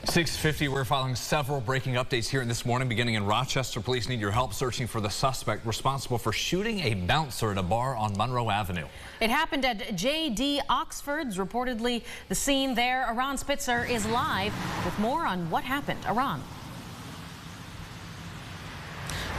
6:50, we're following several breaking updates here this morning. Beginning in Rochester, police need your help searching for the suspect responsible for shooting a bouncer at a bar on Monroe Avenue. It happened at J.D. Oxford's. Reportedly, the scene there. Aron Spitzer is live with more on what happened. Aron.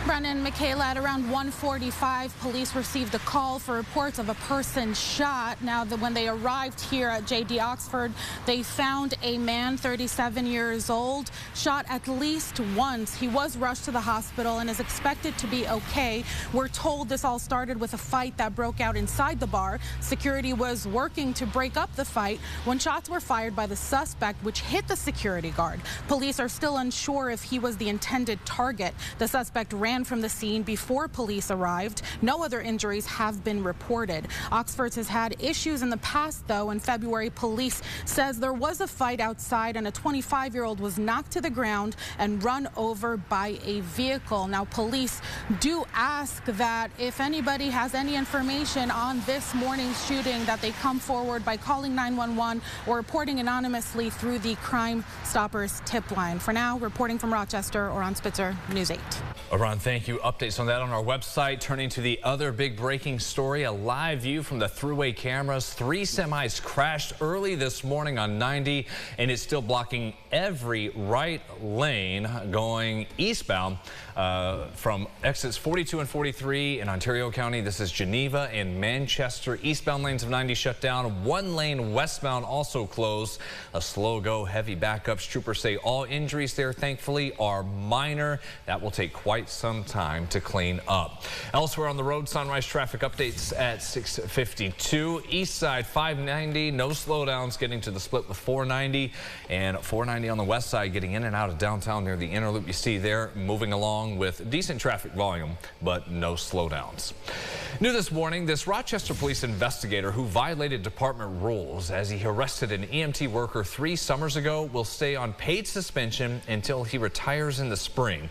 Brennan, Michaela, at around 1:45, police received a call for reports of a person shot. Now, when they arrived here at J.D. Oxford, they found a man, 37 years old, shot at least once. He was rushed to the hospital and is expected to be okay. We're told this all started with a fight that broke out inside the bar. Security was working to break up the fight when shots were fired by the suspect, which hit the security guard. Police are still unsure if he was the intended target. The suspect ran from the scene before police arrived. No other injuries have been reported. Oxford has had issues in the past, though. In February, police says there was a fight outside and a 25-year-old was knocked to the ground and run over by a vehicle. Now, police do ask that if anybody has any information on this morning's shooting, that they come forward by calling 911 or reporting anonymously through the Crime Stoppers tip line. For now, reporting from Rochester, Aron Spitzer, News 8. Aron, thank you. Updates on that on our website. Turning to the other big breaking story, a live view from the thruway cameras. 3 semis crashed early this morning on 90, and it's still blocking every right lane going eastbound from exits 42 and 43 in Ontario County. This is Geneva and Manchester. Eastbound lanes of 90 shut down. 1 lane westbound also closed. A slow go, heavy backups. Troopers say all injuries there, thankfully, are minor. That will take quite some time to clean up. Elsewhere on the road, sunrise traffic updates at 6:52. East side 590, no slowdowns getting to the split with 490, and 490 on the west side getting in and out of downtown near the inner loop. You see there moving along with decent traffic volume, but no slowdowns. New this morning, this Rochester police investigator who violated department rules as he arrested an EMT worker 3 summers ago will stay on paid suspension until he retires in the spring.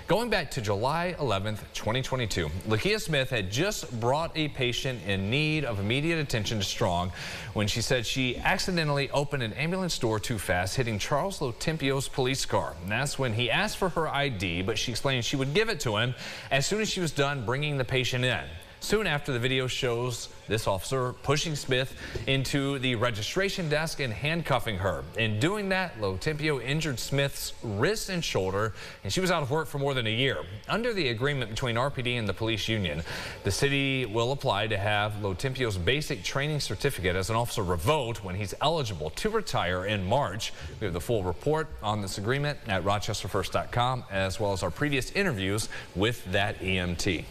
Going back to July 11th, 2022, Lakia Smith had just brought a patient in need of immediate attention to Strong when she said she accidentally opened an ambulance door too fast, hitting Charles Lotempio's police car. And that's when he asked for her ID, but she explained she would give it to him as soon as she was done bringing the patient in. Soon after, the video shows this officer pushing Smith into the registration desk and handcuffing her. In doing that, Lotempio injured Smith's wrist and shoulder, and she was out of work for more than a year. Under the agreement between RPD and the police union, the city will apply to have Lotempio's basic training certificate as an officer revoked when he's eligible to retire in March. We have the full report on this agreement at rochesterfirst.com, as well as our previous interviews with that EMT.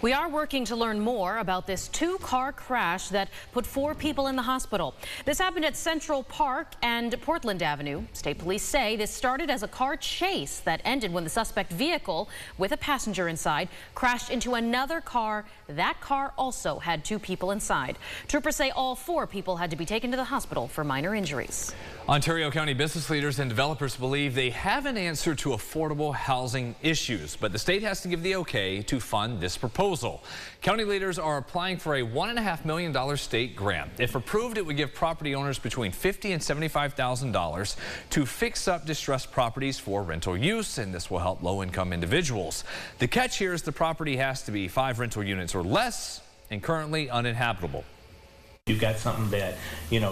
We are working to learn more about this 2-car crash that put 4 people in the hospital. This happened at Central Park and Portland Avenue. State police say this started as a car chase that ended when the suspect vehicle with a passenger inside crashed into another car. That car also had 2 people inside. Troopers say all 4 people had to be taken to the hospital for minor injuries. Ontario County business leaders and developers believe they have an answer to affordable housing issues, but the state has to give the okay to fund this proposal. County leaders are applying for a $1.5 million state grant. If approved, it would give property owners between $50,000 and $75,000 to fix up distressed properties for rental use, and this will help low-income individuals. The catch here is the property has to be 5 rental units or less and currently uninhabitable. You've got something that,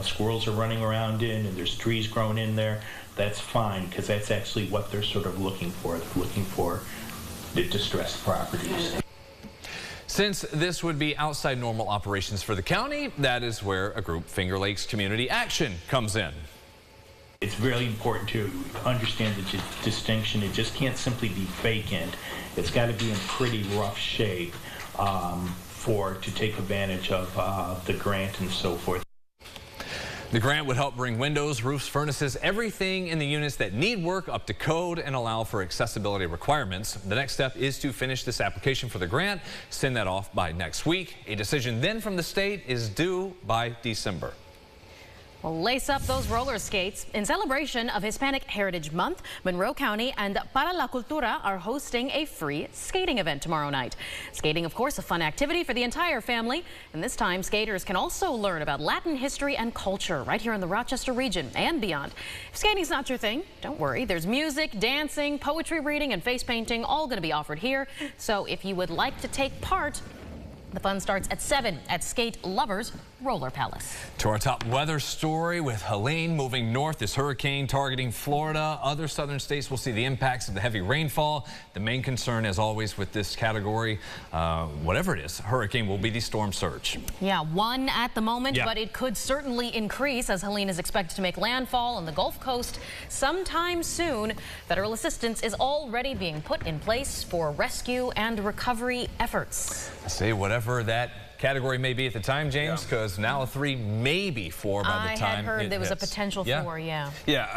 squirrels are running around in and there's trees growing in there, that's fine, because that's actually what they're sort of looking for. They're looking for the distressed properties. Since this would be outside normal operations for the county, that is where a group, Finger Lakes Community Action, comes in. It's really important to understand the distinction. It just can't simply be vacant. It's got to be in pretty rough shape to take advantage of the grant and so forth. The grant would help bring windows, roofs, furnaces, everything in the units that need work up to code and allow for accessibility requirements. The next step is to finish this application for the grant, send that off by next week. A decision then from the state is due by December. Well, lace up those roller skates. In celebration of Hispanic Heritage Month, Monroe County and Para la Cultura are hosting a free skating event tomorrow night. Skating, of course, a fun activity for the entire family. And this time, skaters can also learn about Latin history and culture right here in the Rochester region and beyond. If skating's not your thing, don't worry. There's music, dancing, poetry reading, and face painting all going to be offered here. So if you would like to take part, the fun starts at 7 at Skate Lovers Roller Palace. To our top weather story with Helene moving north. This hurricane targeting Florida. Other southern states will see the impacts of the heavy rainfall. The main concern, as always, with this category, whatever it is, hurricane, will be the storm surge. Yeah, 1 at the moment, but it could certainly increase as Helene is expected to make landfall on the Gulf Coast sometime soon. Federal assistance is already being put in place for rescue and recovery efforts. Say whatever that category may be at the time, James, because now a 3, maybe 4 by the time I had heard there was a potential 4, Yeah,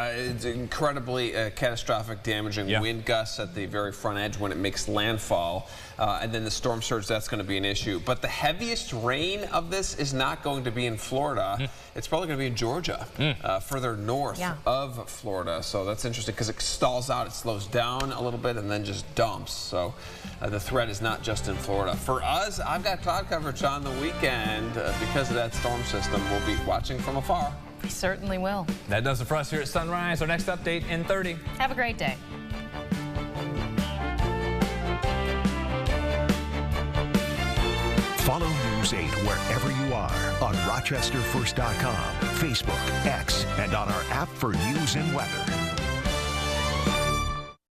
it's incredibly catastrophic, damaging wind gusts at the very front edge when it makes landfall. And then the storm surge, that's going to be an issue. But the heaviest rain of this is not going to be in Florida. It's probably going to be in Georgia, further north of Florida. So that's interesting because it stalls out, it slows down a little bit, and then just dumps. So the threat is not just in Florida. For us, I've got cloud coverage on the weekend because of that storm system. We'll be watching from afar. We certainly will. That does it for us here at Sunrise. Our next update in 30. Have a great day. Follow News 8 wherever you are on RochesterFirst.com, Facebook, X, and on our app for news and weather.